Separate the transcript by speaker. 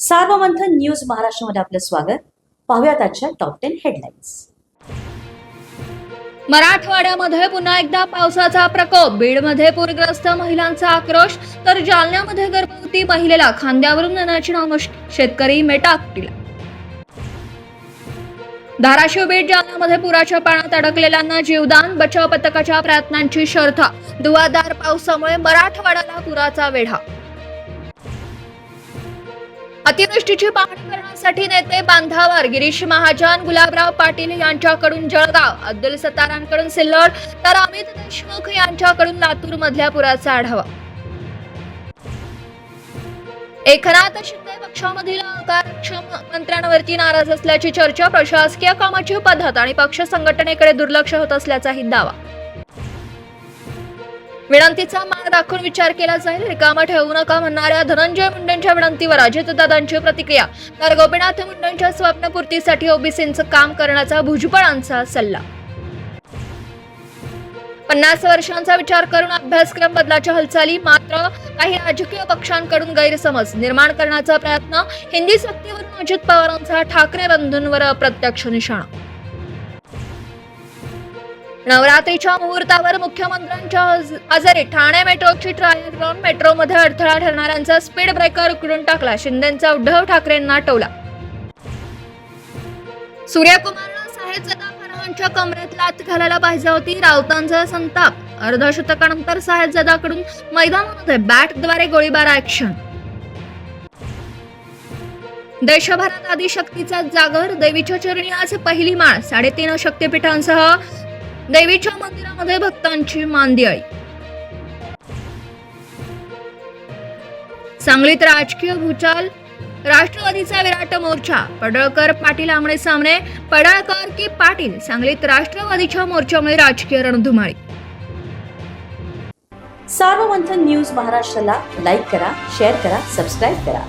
Speaker 1: Sarvamanthan news महाराष्ट्रामध्ये आपलं स्वागत. पाहूयात आजच्या टॉप 10 हेडलाईन्स.
Speaker 2: मराठवाड्यामध्ये पुन्हा एकदा पावसाचा प्रकोप. बीडमध्ये पूरग्रस्त महिलांचा आक्रोश, तर जालन्यामध्ये गर्भवती महिलेला खांद्यावरून नेण्याची नामुष्की. शेतकरी मेटाकुटीला. धाराशिव बीड जालन्यामध्ये पुराच्या पाण्यात अडकलेल्यांना जीवदान. बचाव पथकाच्या प्रयत्नांची शर्थ. धुवाधार पावसामुळे मराठवाड्याला पुराचा वेढा. अतिवृष्टीची पाहणी करण्यासाठी नेते बांधावर. गिरीश महाजन, गुलाबराव पाटील यांच्याकडून जळगाव, अब्दुल सत्तारांकडून सिल्लोड, तर अमित देशमुख यांच्याकडून लातूर मधल्या पुराचा आढावा. एकनाथ शिंदे पक्षामधील कार्यक्षम मंत्र्यांवरती नाराज असल्याची चर्चा. प्रशासकीय कामाची पद्धत आणि पक्ष संघटनेकडे दुर्लक्ष होत असल्याचाही दावा. विनंतीचा मार्ग दाखवून विचार केला जाईल. रिकामा ठेवू नका म्हणणाऱ्या धनंजय मुंडेंच्या विनंतीवर अजितदादांची प्रतिक्रिया. तर गोपीनाथ मुंडेंच्या स्वप्नपूर्तीसाठी ओबीसींचं काम करण्याचा भुजबळांचा सल्ला. 50 वर्षांचा विचार करून अभ्यासक्रम बदलाच्या हालचाली. मात्र काही राजकीय पक्षांकडून गैरसमज निर्माण करण्याचा प्रयत्न. हिंदी सक्तीवरून अजित पवारांचा ठाकरे बंधूंवर अप्रत्यक्ष निशाणा. नवरात्रीच्या मुहूर्तावर मुख्यमंत्र्यांच्या हजेरीत ठाणे मेट्रोची ट्रायल रन. मेट्रोमध्ये अडथळा ठरणाऱ्यांचा स्पीड ब्रेकर उकडून टाकला. शिंदेंचा उद्धव ठाकरेंना टोला. सूर्यकुमारला साहेबजादा फरहानच्या कमरेत लाथ घालायला पाहिजे होती. राऊतांचा संताप. अर्धशतकानंतर साहेबजादाकडून मैदानामध्ये बॅटद्वारे गोळीबार ॲक्शन. देशभरात आदिशक्तीचा जागर. देवीच्या चरणी आज पहिली माळ. 3.5 शक्तिपीठांसह देवीच्या मंदिरामध्ये भक्तांची मांदियाळी. सांगलीत राजकीय भूचाल. राष्ट्रवादीचा विराट मोर्चा. पडळकर पाटील आमने सामने. पडळकर की पाटील. सांगलीत राष्ट्रवादीच्या मोर्चामुळे राजकीय रणधुमाळी.
Speaker 1: सार्वमंथन न्यूज महाराष्ट्राला लाईक करा, शेअर करा, सबस्क्राईब करा.